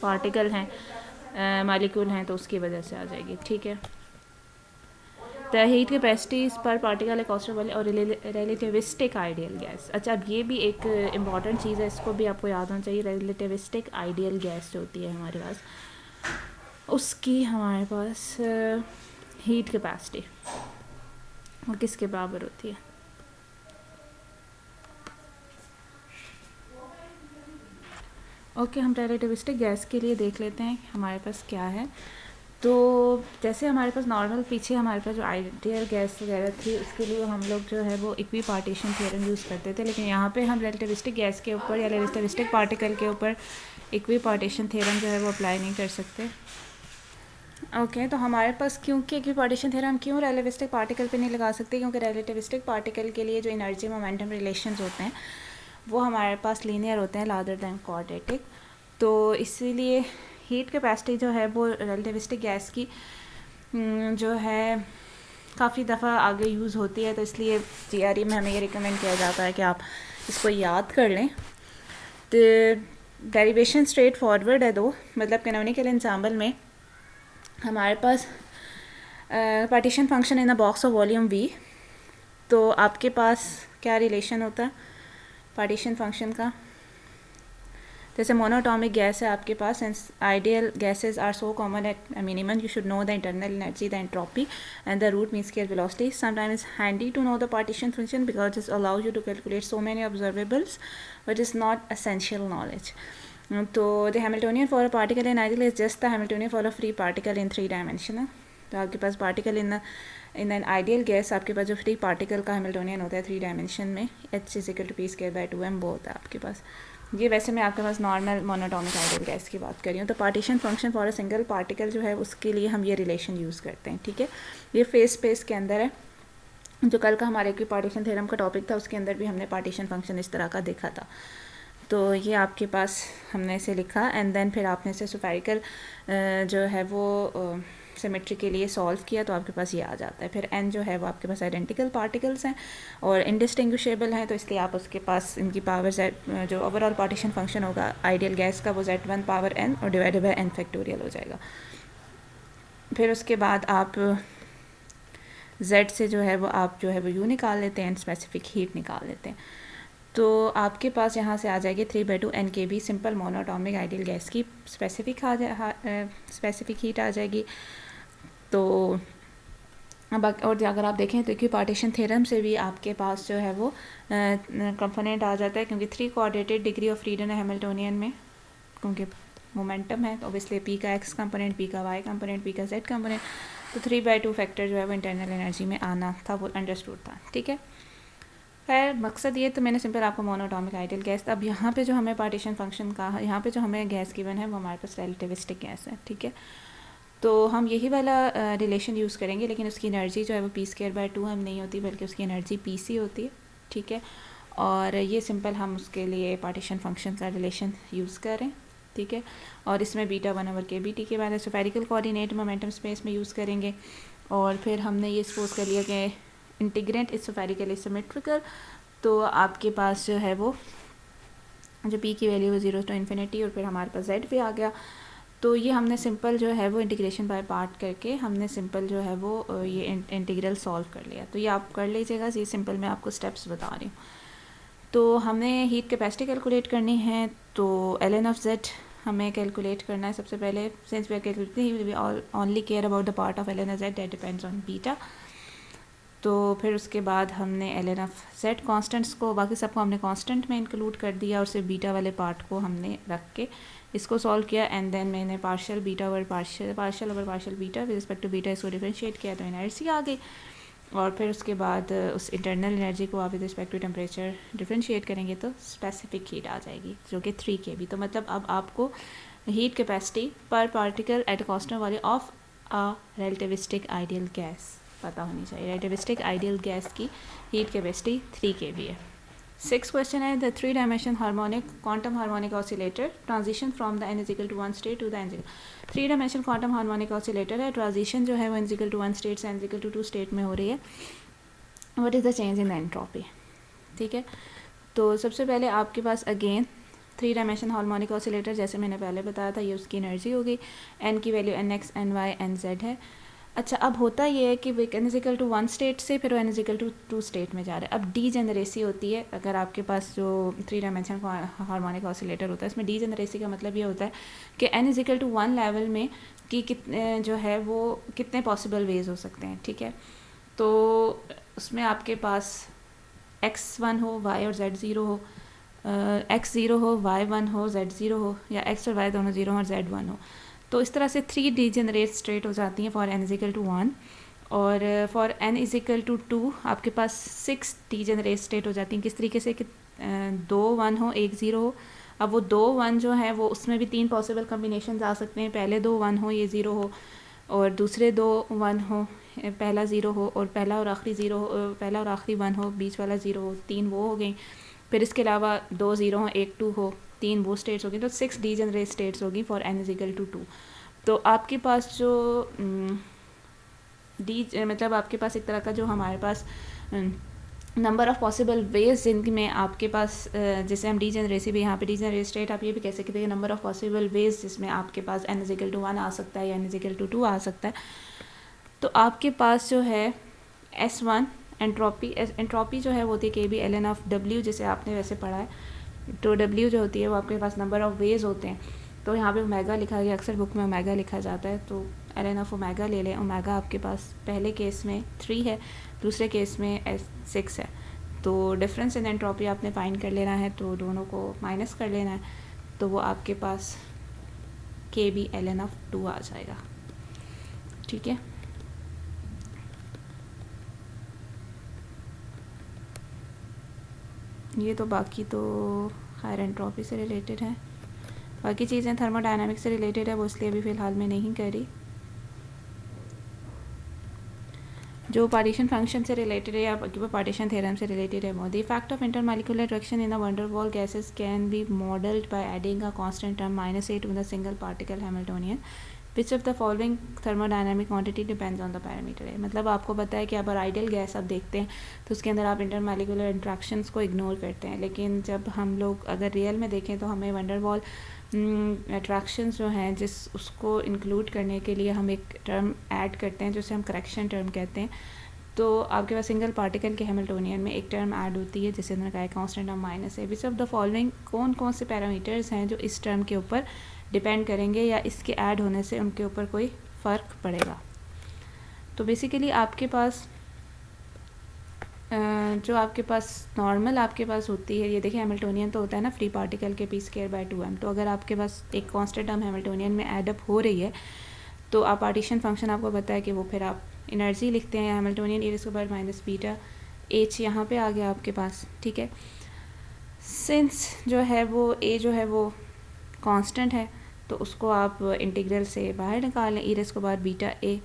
पार्टिकल हैं मालिक्यूल हैं तो उसकी वजह से आ जाएगी, ठीक है। The heat capacity per particle constant और रिलेटिविस्टिक आइडियल गैस। अच्छा अब ये भी एक इम्पॉर्टेंट चीज़ है, इसको भी आपको याद होना चाहिए। रिलेटिविस्टिक आइडियल गैस जो होती है हमारे पास, उसकी हमारे पास हीट कैपेसिटी वो किसके बराबर होती है? ओके हम रिलेटिविस्टिक गैस के लिए देख लेते हैं हमारे पास क्या है। तो जैसे हमारे पास नॉर्मल पीछे हमारे पास जो आइडियल गैस वगैरह थी उसके लिए हम लोग जो है वो इक्वी पार्टीशन थ्योरम यूज़ करते थे, लेकिन यहाँ पे हम रिलेटिविस्टिक गैस के ऊपर या रिलेटिविस्टिक पार्टिकल के ऊपर इक्वी पार्टीशन थ्योरम जो है वो अप्लाई नहीं कर सकते। ओके तो हमारे पास क्योंकि इक्वी पार्टीशन थ्योरम क्यों रिलेटिविस्टिक पार्टिकल पे नहीं लगा सकते, क्योंकि रिलेटिविस्टिक पार्टिकल के लिए जो एनर्जी मोमेंटम रिलेशंस होते हैं वो हमारे पास लीनियर होते हैं रादर दैन क्वाड्रेटिक। तो इसीलिए हीट कैपेसिटी जो है वो रिलेटिविस्टिक गैस की जो है काफ़ी दफ़ा आगे यूज़ होती है, तो इसलिए GRE में हमें ये रिकमेंड किया जाता है कि आप इसको याद कर लें। तो डेरिवेशन स्ट्रेट फॉरवर्ड है दो, मतलब कैनोनिकल एंसेम्बल में हमारे पास partition function in a box of volume V, तो आपके पास क्या रिलेशन होता है पार्टीशन फंक्शन का? जैसे मोनोटॉमिक गैस है आपके पास, ideal gases are so common at minimum you should know the internal energy, the entropy and the root mean square velocity. Sometimes handy to know the partition function because it allows you to calculate so many observables but is not essential knowledge. तो the Hamiltonian for a particle in ideal is just the Hamiltonian for a free particle in 3 dimension. तो आपके पास particle in an ideal gas आपके पास जो फ्री पार्टिकल का हैमिल्टोनियन होता है 3 डायमेंशन में H=P²/2m वो होता है आपके पास। ये वैसे मैं आपके पास नॉर्मल मोनोटॉमिक आइडियल गैस की बात कर रही हूँ। तो partition function for a single particle जो है उसके लिए हम ये रिलेशन यूज़ करते हैं, ठीक है। ये फेस स्पेस के अंदर है, जो कल का हमारे की पार्टीशन थ्योरम का टॉपिक था उसके अंदर भी हमने पार्टीशन फंक्शन इस तरह का देखा था। तो ये आपके पास हमने इसे लिखा एंड देन फिर आपने इसे स्फेरिकल जो है वो सिमेट्री के लिए सॉल्व किया, तो आपके पास ये आ जाता है। फिर n जो है वो आपके पास आइडेंटिकल पार्टिकल्स हैं और इनडिस्टिंग्विशेबल हैं, तो इसलिए आप उसके पास इनकी पावर z जो ओवरऑल पार्टीशन फंक्शन होगा आइडियल गैस का वो z1 पावर n और डिवाइडेड बाय n फैक्टोरियल हो जाएगा। फिर उसके बाद आप z से जो है वो आप जो है वो u निकाल लेते हैं, स्पेसिफिक हीट निकाल लेते हैं। तो आपके पास यहाँ से आ जाएगी 3/2 NKB simple monoatomic ideal gas की स्पेसिफिक हीट आ जाएगी। तो अब और अगर आप देखें तो इक्वी पार्टीशन थ्योरम से भी आपके पास जो है वो कंपोनेंट आ जाता है, क्योंकि 3 क्वाड्रेटिक डिग्री ऑफ फ्रीडम है हैमिल्टोनियन में, क्योंकि मोमेंटम है ऑब्वियसली P का x कंपोनेंट, P का y कंपोनेंट, P का z कंपोनेंट, तो 3/2 फैक्टर जो है वो इंटरनल एनर्जी में आना था वो अंडरस्टूड था, ठीक है। खैर मकसद ये तो मैंने सिंपल आपको मोनोटॉमिक आइडियल गैस, अब यहाँ पे जो हमें पार्टीशन फंक्शन का, यहाँ पे जो हमें गैस गिवन है वो हमारे पास रिलेटिविस्टिक गैस है, ठीक है। तो हम यही वाला रिलेशन यूज़ करेंगे, लेकिन उसकी एनर्जी जो है वो p²/2 हम नहीं होती, बल्कि उसकी एनर्जी pc होती है, ठीक है। और ये सिंपल हम उसके लिए पार्टीशन फंक्शन का रिलेशन यूज़ करें, ठीक है। और इसमें β1/kBt के बाद स्फेरिकल कोऑर्डिनेट मोमेंटम स्पेस में यूज़ करेंगे। और फिर हमने ये सपोज कर लिया कि इंटीग्रेंट इज स्फेरिकली सिमेट्रिकल, तो आपके पास जो है वो जो p की वैल्यू है 0 to ∞, और फिर हमारे पास z पे आ गया। तो ये हमने सिंपल जो है वो इंटीग्रेशन बाय पार्ट करके हमने सिंपल जो है वो ये इंटीग्रल सॉल्व कर लिया। तो ये आप कर लीजिएगा, ये सिंपल मैं आपको स्टेप्स बता रही हूँ। तो हमने हीट कैपेसिटी कैलकुलेट करनी है, तो ln(z) हमें कैलकुलेट करना है सबसे पहले। Since we are calculating we only care about the part of ln(z) that depends on beta. तो फिर उसके बाद हमने ln(z) कॉन्स्टेंट्स को, बाकी सबको हमने कांस्टेंट में इंक्लूड कर दिया, और सिर्फ बीटा वाले पार्ट को हमने रख के इसको सॉल्व किया। एंड देन मैंने partial beta over partial beta with respect to beta इसको डिफरेंशिएट किया, तो एनर्जी आ गई। और फिर उसके बाद उस इंटरनल एनर्जी को आप with respect to temperature differentiate करेंगे तो स्पेसिफिक हीट आ जाएगी, जो कि 3 kB। तो मतलब अब आपको heat capacity per particle at constant value of a relativistic ideal gas पता होनी चाहिए। रिलेटिविस्टिक आइडियल गैस की हीट कैपेसिटी 3 kB है। 6th क्वेश्चन है the 3 dimension harmonic quantum harmonic oscillator transition from the n=1 state to the n 3 dimension quantum harmonic oscillator है, ट्रांजिशन जो है वो n=1 स्टेट से n=2 स्टेट में हो रही है। What is the change in the entropy, ठीक है। तो सबसे पहले आपके पास अगेन 3 डायमेंशन हार्मोनिक ऑसिलेटर, जैसे मैंने पहले बताया था, ये उसकी एनर्जी होगी, n की वैल्यू nx ny nz है। अच्छा, अब होता ये है कि n=1 स्टेट से फिर n=2 स्टेट में जा रहा है। अब डीजेनरेसी होती है, अगर आपके पास जो 3 डायमेंशन हार्मोनिक ऑसिलेटर होता है, इसमें डीजेनरेसी का मतलब ये होता है कि n=1 लेवल में कि कितने जो है वो कितने पॉसिबल वेज हो सकते हैं, ठीक है। तो उसमें आपके पास x1 हो, y और z0 हो, x0 हो, y1 हो, z0 हो, या x और y दोनों 0 हो और z1 हो। तो इस तरह से 3 डीजेनरेट स्टेट हो जाती हैं फॉर n=1, और फॉर n=2 आपके पास 6 डीजेनरेट स्टेट हो जाती हैं। किस तरीके से कि 2 1 हो, 1 0 हो। अब वो 2 1 जो है वो उसमें भी 3 पॉसिबल कम्बिनेशन आ सकते हैं। पहले 2 1 हो, ये 0 हो, और दूसरे 2 1 हो, पहला 0 हो, और पहला और आखिरी 0 हो, पहला और आखिरी 1 हो, बीच वाला 0 हो, 3 वो हो गई। फिर इसके अलावा 2 0 हो, 1 2 हो, 3 वो स्टेट्स होगी, तो 6 डीजेनरेट स्टेट्स होगी फॉर n=2। तो आपके पास जो मतलब आपके पास एक तरह का जो हमारे पास नंबर ऑफ़ पॉसिबल वेज जिनमें आपके पास जैसे हम डीजेनरेसी भी, यहाँ पे डीजेनरेट स्टेट आप ये भी कह सकते हैं नंबर ऑफ़ पॉसिबल वेज जिसमें आपके पास n=1 आ सकता है या n=2 आ सकता है। तो आपके पास जो है S1 एंट्रोपी जो है वो होती है kB ln(w), जैसे आपने वैसे पढ़ा है। तो W जो होती है वो आपके पास नंबर ऑफ़ वेज होते हैं। तो यहाँ पे ओमेगा लिखा गया, अक्सर बुक में ओमेगा लिखा जाता है, तो ln(ओमेगा) ले लें। ओमेगा आपके पास पहले केस में 3 है, दूसरे केस में 6 है। तो डिफरेंस इन एंट्रोपी आपने फाइंड कर लेना है, तो दोनों को माइनस कर लेना है, तो वो आपके पास kB ln(2) आ जाएगा, ठीक है। ये तो बाकी तो खैर एंट्रोपी से रिलेटेड है, बाकी चीज़ें थर्मोडायनामिक्स से रिलेटेड है, वो इसलिए अभी फ़िलहाल मैं नहीं करी। जो पार्टीशन फंक्शन से रिलेटेड है या पार्टीशन थ्योरम से रिलेटेड है, वो the effect of intermolecular reaction in the van der Waals gases can be modelled by adding a constant term -8 with a single particle Hamiltonian which of the following thermodynamic quantity depends on the parameter है। मतलब आपको पता है कि अगर आइडियल गैस आप देखते हैं तो उसके अंदर आप इंटरमॉलिक्यूलर इंट्रैक्शंस को इग्नोर करते हैं, लेकिन जब हम लोग अगर रियल में देखें तो हमें वैन डर वाल अट्रैक्शंस जो हैं जिस उसको इंक्लूड करने के लिए हम एक टर्म ऐड करते हैं जिसे हम करेक्शन टर्म कहते हैं। तो आपके पास सिंगल पार्टिकल के हैमिल्टोनियन में एक टर्म ऐड होती है जिसे उन्होंने कहा है constant of -8। Which of the following कौन कौन से पैरामीटर्स हैं जो इस टर्म के ऊपर डिपेंड करेंगे या इसके ऐड होने से उनके ऊपर कोई फ़र्क पड़ेगा। तो बेसिकली आपके पास जो आपके पास नॉर्मल आपके पास होती है, ये देखिए हैमिल्टोनियन तो होता है ना फ्री पार्टिकल के p²/2m। तो अगर आपके पास एक कांस्टेंट टर्म हैमिल्टोनियन में ऐड अप हो रही है तो आप पार्टीशन फंक्शन आपको पता है कि वो फिर आप एनर्जी लिखते हैं हैमिल्टोनियन e⁻⁻β एच यहाँ पे आ गया आपके पास, ठीक है। सिंस जो है वो ए जो है वो कांस्टेंट है, तो उसको आप इंटीग्रल से बाहर निकालें, ई रेज़ के बाद बीटा ए,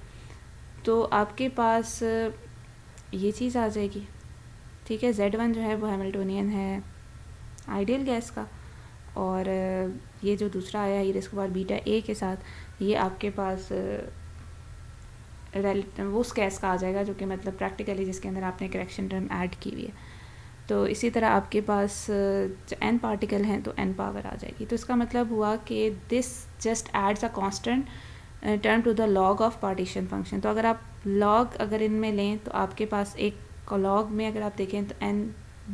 तो आपके पास ये चीज़ आ जाएगी, ठीक है। Z1 जो है वो हैमिल्टोनियन है आइडियल गैस का, और ये जो दूसरा आया है इसके बाद बीटा ए के साथ, ये आपके पास वो उस गैस का आ जाएगा जो कि मतलब प्रैक्टिकली जिसके अंदर आपने करेक्शन टर्म ऐड की हुई है। तो इसी तरह आपके पास जो n पार्टिकल हैं तो n पावर आ जाएगी। तो इसका मतलब हुआ कि this just adds a constant term to the log of partition function. तो अगर आप लॉग अगर इनमें लें तो आपके पास एक लॉग में अगर आप देखें तो n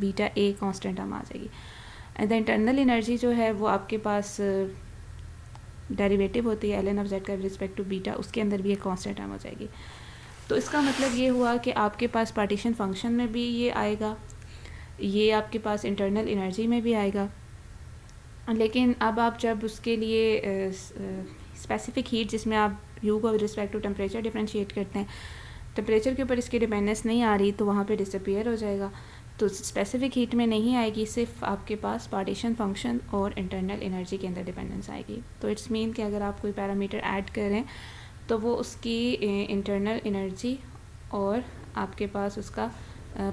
beta a constant term आ जाएगी। एंड द इंटरनल एनर्जी जो है वो आपके पास डेरिवेटिव होती है ln ऑफ z का विद रिस्पेक्ट टू बीटा, उसके अंदर भी एक कांस्टेंट टर्म हो जाएगी। तो इसका मतलब ये हुआ कि आपके पास पार्टीशन फंक्शन में भी ये आएगा, ये आपके पास इंटरनल एनर्जी में भी आएगा। लेकिन अब आप जब उसके लिए स्पेसिफिक हीट जिसमें आप यू को with respect to temperature differentiate करते हैं, टेम्परेचर के ऊपर इसकी डिपेंडेंस नहीं आ रही तो वहाँ पे डिसअपीयर हो जाएगा। तो स्पेसिफिक हीट में नहीं आएगी, सिर्फ आपके पास पार्टीशन फंक्शन और इंटरनल एनर्जी के अंदर डिपेंडेंस आएगी। तो इट्स मीन कि अगर आप कोई पैरामीटर ऐड करें तो वो उसकी इंटरनल एनर्जी और आपके पास उसका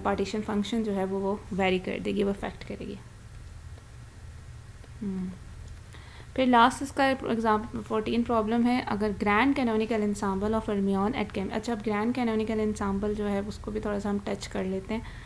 पार्टीशन फंक्शन जो है वो वेरी कर देगी, वो अफेक्ट करेगी। फिर लास्ट इसका एग्जाम्पल 14 प्रॉब्लम है, अगर grand canonical ensemble of fermion at chem. अच्छा, अब ग्रैंड कैनोनिकल एंसेंबल जो है उसको भी थोड़ा सा हम टच कर लेते हैं।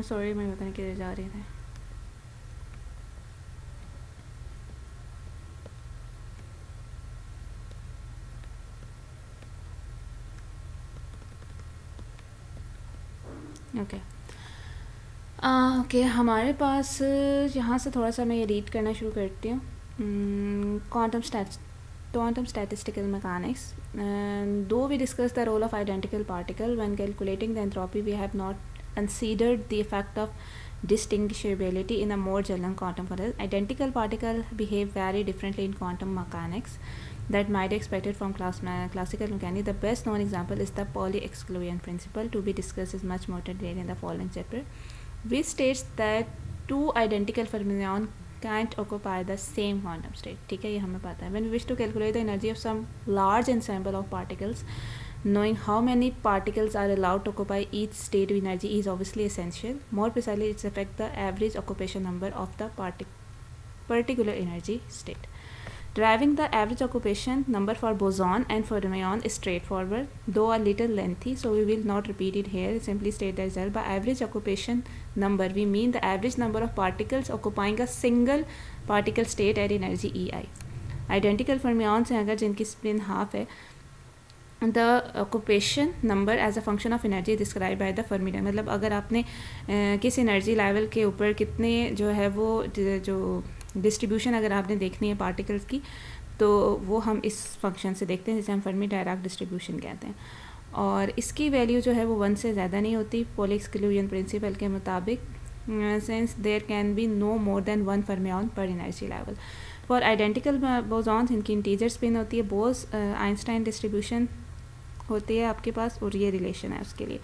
सॉरी, मैं पता नहीं किधर जा रहे थे। ओके, हमारे पास यहाँ से थोड़ा सा मैं ये रीड करना शुरू करती हूँ। Quantum statistical mechanics, and though we discussed the role of identical particle when calculating the entropy, we have not considered the effect of distinguishability in a more general quantum context. Identical particles behave very differently in quantum mechanics that might be expected from classical mechanics. The best known example is the Pauli exclusion principle, to be discussed in much more detail in the following chapter, which states that two identical fermions can't occupy the same quantum state. ठीक है, ये हमें पता है. When we wish to calculate the energy of some large ensemble of particles, knowing how many particles are allowed to occupy each state of energy is obviously essential. More precisely, it affects the average occupation number of the particular energy state. Deriving the average occupation number for boson and fermion is straightforward, though a little lengthy, so we will not repeat it here. Simply state the result. By average occupation number, we mean the average number of particles occupying a single particle state at energy EI. Identical fermions हैं अगर जिनकी spin half है, the occupation number as a function of energy described by the Fermi diagram. मतलब अगर आपने किस एनर्जी लेवल के ऊपर कितने जो है वो जो डिस्ट्रीब्यूशन अगर आपने देखनी है पार्टिकल्स की, तो वो हम इस फंक्शन से देखते हैं जिसे हम फर्मी डायराक डिस्ट्रीब्यूशन कहते हैं. और इसकी वैल्यू जो है वो 1 से ज़्यादा नहीं होती पॉली एक्सक्लूजन प्रिंसिपल के मुताबिक, since there can be no more than 1 fermion पर energy level. For identical bosons इनकी इंटीजर स्पिन होती है, बोस आइंस्टाइन डिस्ट्रीब्यूशन होती है आपके पास, और ये रिलेशन है उसके लिए.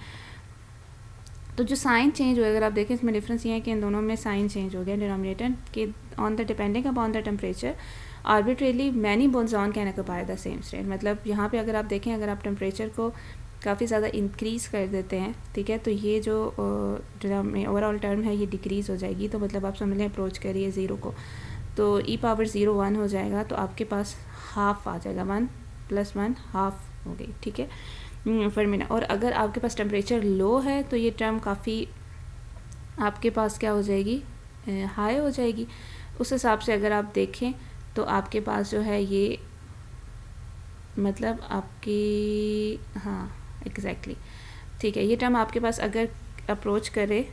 तो जो साइन चेंज हुआ, अगर आप देखें इसमें डिफरेंस ये है कि इन दोनों में साइन चेंज हो गया डिनोमिनेटर के on the depending upon the temperature arbitrarily many boson can occupy the same state. मतलब यहाँ पे अगर आप देखें, अगर आप टेम्परेचर को काफ़ी ज़्यादा इंक्रीज़ कर देते हैं, ठीक है, तो ये जो ओवरऑल टर्म है ये डिक्रीज़ हो जाएगी. तो मतलब आप समझ लें अप्रोच करिए ज़ीरो को, तो e पावर 0 1 हो जाएगा, तो आपके पास हाफ आ जाएगा, 1 + 1 हाफ हो गई, ठीक है, फर्मिना. और अगर आपके पास टेम्परेचर लो है तो ये टर्म काफ़ी आपके पास क्या हो जाएगी, हाई हो जाएगी. उस हिसाब से अगर आप देखें तो आपके पास जो है ये मतलब आपकी, हाँ एग्जैक्टली, ठीक है, ये टर्म आपके पास अगर अप्रोच करे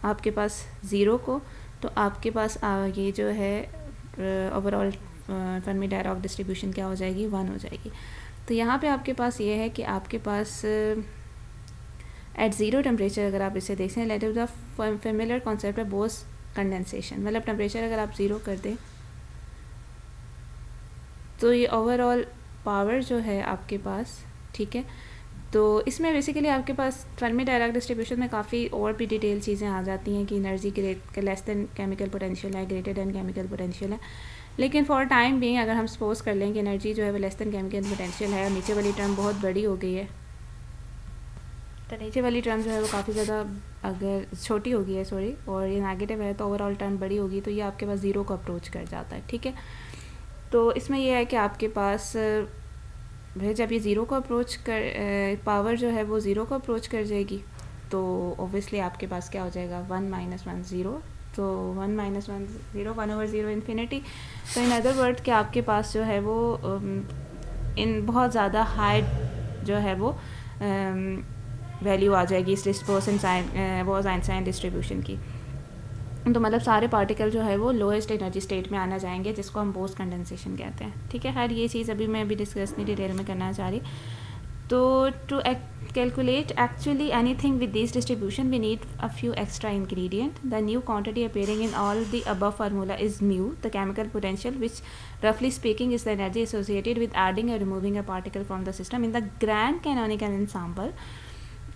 आपके पास ज़ीरो को, तो आपके पास ये जो है ओवरऑल फर्मी डायराक डिस्ट्रीब्यूशन क्या हो जाएगी, 1 हो जाएगी। तो यहाँ पे आपके पास ये है कि आपके पास एट ज़ीरो टेम्परेचर अगर आप इसे देखें, let is the familiar concept of Bose condensation, मतलब टेम्परेचर अगर आप ज़ीरो कर दें तो ये ओवरऑल पावर जो है आपके पास, ठीक है, तो इसमें बेसिकली आपके पास फर्मी डायराक डिस्ट्रीब्यूशन में काफ़ी और भी डिटेल चीज़ें आ जाती हैं कि energy less than chemical potential है, ग्रेटर देन केमिकल पोटेंशियल है, लेकिन फॉर टाइम बीइंग अगर हम सपोज कर लें कि एनर्जी जो है वो लेस देन केमिकल पोटेंशियल है और नीचे वाली टर्म बहुत बड़ी हो गई है, तो नीचे वाली टर्म जो है वो काफ़ी ज़्यादा अगर छोटी हो गई है, सॉरी, और ये नेगेटिव है तो ओवरऑल टर्म बड़ी होगी, तो ये आपके पास ज़ीरो को अप्रोच कर जाता है, ठीक है। तो इसमें यह है कि आपके पास जब ये ज़ीरो को अप्रोच कर पावर जो है वो ज़ीरो को अप्रोच कर जाएगी, तो ऑब्वियसली आपके पास क्या हो जाएगा, 1 - 1 0, तो 1 - 1 0, 1/0 इन्फिनिटी। तो इन अदर वर्ड कि आपके पास जो है वो इन बहुत ज़्यादा हाई जो है वो वैल्यू आ जाएगी इस बोस-आइंस्टाइन डिस्ट्रीब्यूशन की। तो मतलब सारे पार्टिकल जो है वो लोएस्ट एनर्जी स्टेट में आना जाएंगे, जिसको हम बोस कंडेंसेशन कहते हैं, ठीक है। खैर ये चीज़ अभी मैं अभी डिस्कस नहीं डिटेल में करना चाह रही। तो to calculate actually anything with this distribution we need a few extra ingredient. The new quantity appearing in all the above formula is mu, the chemical potential, which roughly speaking is the energy associated with adding or removing a particle from the system. In the grand canonical ensemble,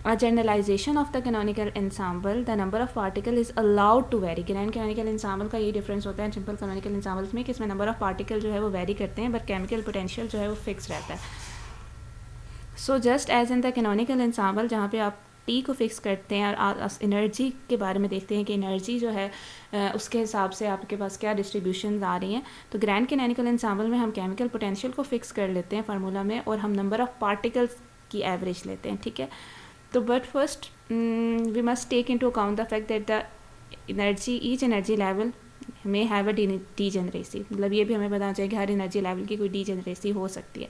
a generalization of the canonical ensemble, the number of particle is allowed to vary. grand canonical ensemble का ये डिफरेंस होता है सिंपल canonical ensembles में कि इसमें नंबर ऑफ पार्टिकल जो है वो वेरी करते हैं, बट केमिकल पोटेंशियल जो है वो फिक्स रहता है। So just as in the canonical ensemble जहाँ पे आप टी को फिक्स करते हैं और एनर्जी के बारे में देखते हैं कि एनर्जी जो है उसके हिसाब से आपके पास क्या डिस्ट्रीब्यूशन आ रही हैं, तो ग्रैंड कैनोनिकल ensemble में हम केमिकल पोटेंशियल को फिक्स कर लेते हैं फार्मूला में और हम नंबर ऑफ पार्टिकल्स की एवरेज लेते हैं, ठीक है। तो but first we must take into account the fact that the each energy level में हैव अ डीजेनरेसी, मतलब ये भी हमें बताना चाहिए कि हर एनर्जी लेवल की कोई डीजेनरेसी हो सकती है।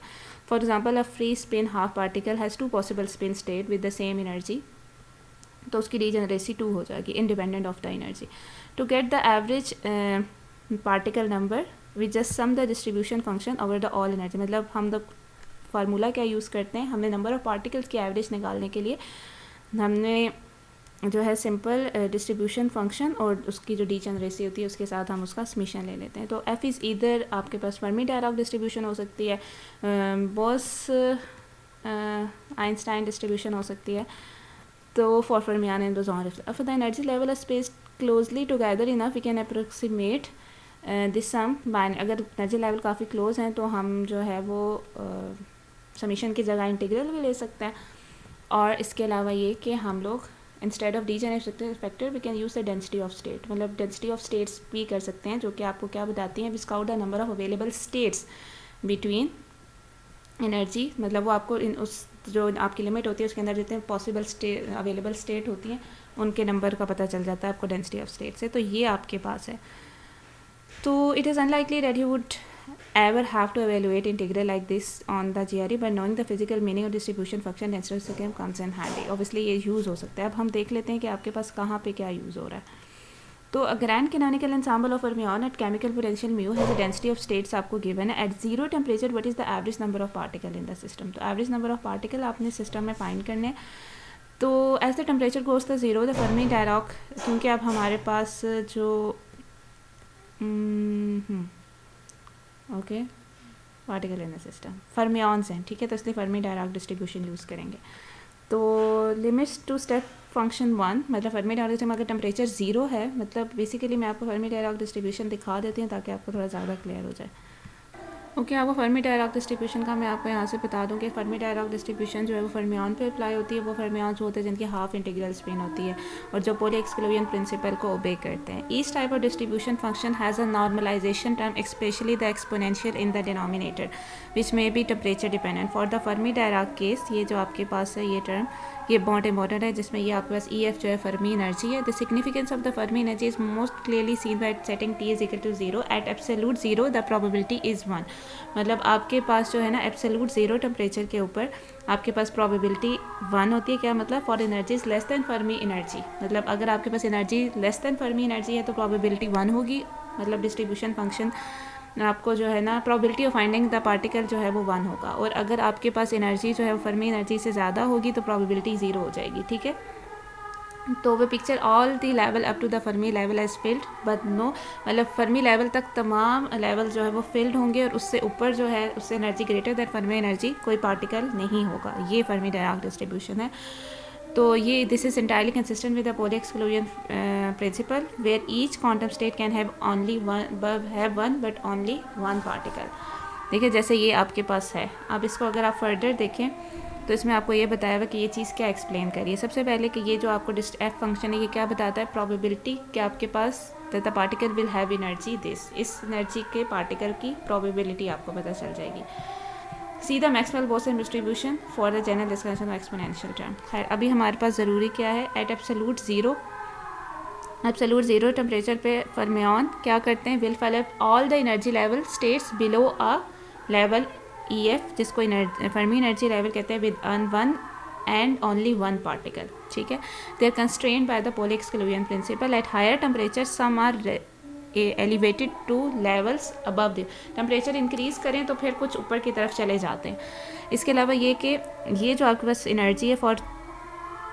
For example a free spin half particle has 2 possible spin state with the same energy, तो उसकी डीजेनरेसी 2 हो जाएगी independent of the energy. To get the average particle number we just sum the distribution function over the all energy, मतलब हम द फार्मूला क्या यूज़ करते हैं, हमने नंबर ऑफ पार्टिकल्स की एवरेज निकालने के लिए हमने जो है सिंपल डिस्ट्रीब्यूशन फंक्शन और उसकी जो डीजेनरेसी होती है उसके साथ हम उसका समीशन ले लेते हैं। तो एफ इज़ ईदर आपके पास फर्मी डायराक डिस्ट्रीब्यूशन हो सकती है, बोस आइंस्टाइन डिस्ट्रीब्यूशन हो सकती है, तो for fermion and boson for the energy level space closely together enough we can approximate this sum by, अगर एनर्जी लेवल काफ़ी क्लोज हैं तो हम जो है वो समीशन की जगह इंटीग्रल भी ले सकते हैं। और इसके अलावा ये कि हम लोग instead of degeneration factor we can use the density of state, मतलब डेंसिटी ऑफ स्टेट्स भी कर सकते हैं, जो कि आपको क्या बताती हैं, विस्काउट the number of available states between energy, मतलब वो आपको इन उस जो आपकी लिमिट होती है उसके अंदर जितने पॉसिबल अवेलेबल स्टेट होती हैं उनके नंबर का पता चल जाता है आपको डेंसिटी ऑफ स्टेट से। तो ये आपके पास है। तो it is unlikely that you would ever have to evaluate integral like this on the GRE, but knowing the physical meaning of distribution function density comes in handy. Obviously ये यूज़ हो सकता है। अब हम देख लेते हैं कि आपके पास कहाँ पे क्या यूज़ हो रहा है। तो a grand canonical ensemble of fermion at chemical potential mu has a density of states आपको given है। At zero temperature what is the average number of particle in the system? तो average number of particle आपने सिस्टम में फाइंड करने। तो as the temperature goes to zero the Fermi Dirac, क्योंकि अब हमारे पास जो okay particle in the system fermions हैं, ठीक है, तो इसलिए फर्मी डायराक डिस्ट्रीब्यूशन यूज़ करेंगे। तो लिमिट्स टू स्टेप फंक्शन 1, मतलब फर्मी डायराक डिस्ट्रीब्यूशन अगर टेम्परेचर 0 है, मतलब बेसिकली मैं आपको फर्मी डायराक डिस्ट्रीब्यूशन दिखा देती हूँ ताकि आपको थोड़ा ज़्यादा क्लियर हो जाए। ओके आपको फर्मी डायराक डिस्ट्रीब्यूशन का मैं आपको यहाँ से बता दूँ कि फर्मी डायराक डिस्ट्रीब्यूशन जो है वो फर्मियॉन पे अप्लाई होती है। वो फर्मियॉन्स होते हैं जिनकी हाफ इंटीग्रल स्पिन होती है और जो पोली एक्सक्लूजन प्रिंसिपल को ओबे करते हैं। Each type of distribution function has a normalisation term especially the exponential in the denominator which may be temperature dependent. For the Fermi Dirac case ये जो आपके पास है ये टर्म ये बहुत इंपॉर्टेंट है, जिसमें ये आपके पास EF जो है फर्मी एनर्जी है। The significance of the Fermi energy is most clearly seen by setting T is equal to 0 at absolute 0 the probability is 1। मतलब आपके पास जो है ना एब्सोल्यूट 0 टेम्परेचर के ऊपर आपके पास प्रोबेबिलिटी 1 होती है। क्या मतलब for energies less than Fermi energy, मतलब अगर आपके पास energy less than Fermi energy है तो प्रोबेबिलिटी 1 होगी मतलब डिस्ट्रीब्यूशन फंक्शन आपको जो है ना probability of finding the particle जो है वो 1 होगा, और अगर आपके पास एनर्जी जो है वो फर्मी एनर्जी से ज़्यादा होगी तो प्रोबेबिलिटी 0 हो जाएगी, ठीक है। तो वो picture all the level up to the Fermi level as filled but no, मतलब फर्मी लेवल तक तमाम लेवल जो है वो फिल्ड होंगे, और उससे ऊपर जो है उससे energy greater than Fermi energy कोई पार्टिकल नहीं होगा। ये फर्मी डायराक डिस्ट्रीब्यूशन है। तो ये this is entirely consistent with the Pauli exclusion principle where each quantum state can have one but only one particle. देखिए जैसे ये आपके पास है, अब इसको अगर आप फर्दर देखें तो इसमें आपको ये बताया हुआ कि ये चीज़ क्या एक्सप्लेन करिए। सबसे पहले कि ये जो आपको एफ फंक्शन है ये क्या बताता है, प्रोबेबिलिटी कि आपके पास the particle will have energy this, इस एनर्जी के पार्टिकल की प्रोबेबिलिटी आपको पता चल जाएगी। See the Maxwell boson distribution for the general discussion of exponential term. खैर अभी हमारे पास ज़रूरी क्या है, एट एब्सोल्यूट ज़ीरो टेम्परेचर पे फर्मियन क्या करते हैं, will fill up all the energy level states below a level EF, जिसको फर्मी एनर्जी लेवल कहते हैं, with one and only one particle, ठीक है। They are constrained by the Pauli exclusion principle. At higher temperature some are elevated to levels above the, temperature increase करें तो फिर कुछ ऊपर की तरफ चले जाते हैं। इसके अलावा ये कि ये जो आपके पास एनर्जी है for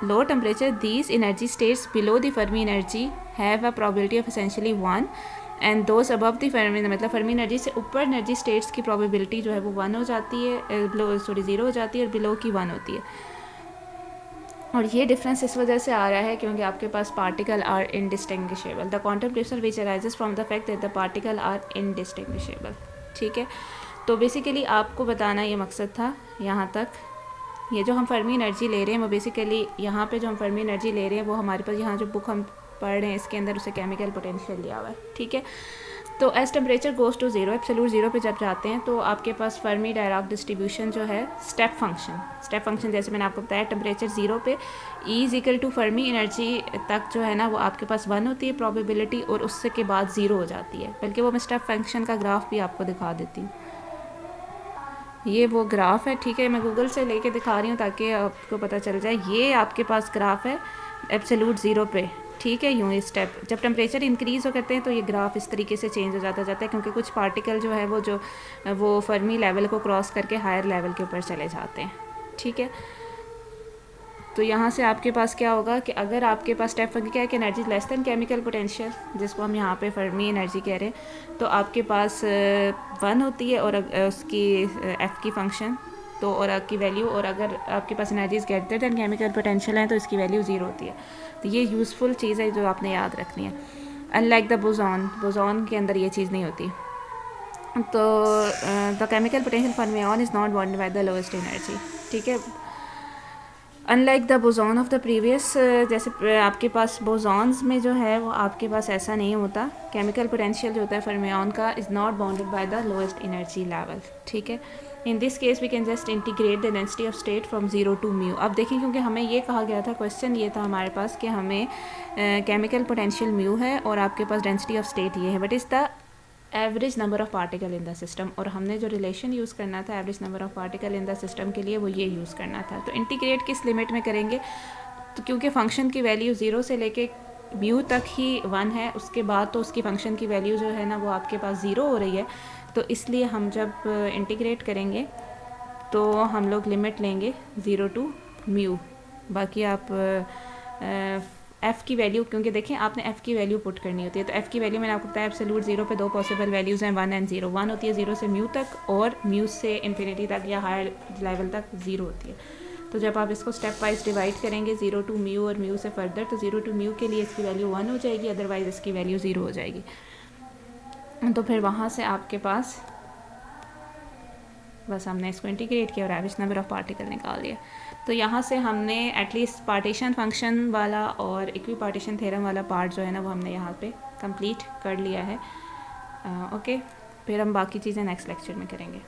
low temperature these energy states below the Fermi energy have a probability of essentially 1 and those above the Fermi, मतलब फर्मी एनर्जी से ऊपर एनर्जी स्टेट्स की प्रोबेबिलिटी जो है वो 1 हो जाती है, 0 हो जाती है, और बिलो की 1 होती है। और ये डिफरेंस इस वजह से आ रहा है क्योंकि आपके पास particle are indistinguishable. The quantum principle which arises from the fact that the particle are indistinguishable, ठीक है। तो बेसिकली आपको बताना ये मकसद था यहाँ तक। ये जो हम फर्मी एनर्जी ले रहे हैं वो बेसिकली यहाँ पे जो हम फर्मी एनर्जी ले रहे हैं वो हमारे पास यहाँ जो बुक हम पढ़ रहे हैं इसके अंदर उसे केमिकल पोटेंशियल लिया हुआ है, ठीक है। तो as temperature goes to zero, absolute zero पे जब जाते हैं तो आपके पास फर्मी डायराक डिस्ट्रीब्यूशन जो है स्टेप फंक्शन जैसे मैंने आपको बताया, टेम्परेचर ज़ीरो पे E is equal to Fermi energy तक जो है ना वो आपके पास 1 होती है प्रोबेबिलिटी, और उससे के बाद 0 हो जाती है। बल्कि वो मैं स्टेप फंक्शन का ग्राफ भी आपको दिखा देती हूँ। ये वो ग्राफ है, ठीक है, मैं गूगल से लेके दिखा रही हूँ ताकि आपको पता चल जाए। ये आपके पास ग्राफ है एब्सोल्यूट ज़ीरो पे, ठीक है। यूँ इस स्टेप जब टेम्परेचर इंक्रीज़ हो करते हैं तो ये ग्राफ इस तरीके से चेंज हो जाता है क्योंकि कुछ पार्टिकल जो है वो फर्मी लेवल को क्रॉस करके हायर लेवल के ऊपर चले जाते हैं, ठीक है। तो यहाँ से आपके पास क्या होगा कि अगर आपके पास स्टेप फंक्शन क्या है कि energy less then chemical potential, जिसको हम यहाँ पे फर्मी एनर्जी कह रहे हैं, तो आपके पास 1 होती है और उसकी F की फंक्शन तो और की वैल्यू, और अगर आपके पास energy is greater than chemical potential है तो इसकी वैल्यू 0 होती है। तो ये यूज़फुल चीज़ है जो आपने याद रखनी है। अनलाइक द बोसॉन के अंदर ये चीज़ नहीं होती। तो the chemical potential fermion is not bounded by the lowest energy, ठीक है। Unlike the boson of the previous, जैसे आपके पास बोसॉन्स में जो है वो आपके पास ऐसा नहीं होता। केमिकल पोटेंशियल जो होता है फर्मियन का is not bounded by the lowest energy level, ठीक है। In this case we can just integrate the density of state from 0 to mu. अब देखें क्योंकि हमें ये कहा गया था, क्वेश्चन ये था हमारे पास कि हमें केमिकल पोटेंशियल म्यू है और आपके पास डेंसिटी ऑफ स्टेट ये है, but is the average number of particle in the system, और हमने जो रिलेशन यूज़ करना था average number of particle in the system के लिए वो ये यूज़ करना था। तो इंटीग्रेट किस लिमिट में करेंगे, तो क्योंकि फ़ंक्शन की वैल्यू 0 से लेके म्यू तक ही 1 है, उसके बाद तो उसकी फ़ंक्शन की वैल्यू जो है ना वो आपके पास 0 हो रही है। तो इसलिए हम जब इंटीग्रेट करेंगे तो हम लोग लिमिट लेंगे 0 टू म्यू। बाकी आप F की वैल्यू, क्योंकि देखें आपने F की वैल्यू पुट करनी होती है, तो F की वैल्यू मैंने आपको बताया एब्सोल्यूट 0 पे 2 पॉसिबल वैल्यूज़ हैं, 1 एंड 0। 1 होती है 0 से म्यू तक, और म्यू से इन्फिनिटी तक या हायर लेवल तक 0 होती है। तो जब आप इसको स्टेप वाइज डिवाइड करेंगे 0 टू म्यू और म्यू से फर्दर, तो 0 टू म्यू के लिए इसकी वैल्यू 1 हो जाएगी, अदरवाइज़ इसकी वैल्यू 0 हो जाएगी। तो फिर वहाँ से आपके पास बस हमने इसको इंटीग्रेट किया और एवरेज नंबर ऑफ़ पार्टिकल निकाल दिया। तो यहाँ से हमने एटलीस्ट पार्टीशन फंक्शन वाला और इक्वी पार्टीशन थ्योरम वाला पार्ट जो है ना वो हमने यहाँ पे कंप्लीट कर लिया है। ओके, फिर हम बाकी चीज़ें नेक्स्ट लेक्चर में करेंगे।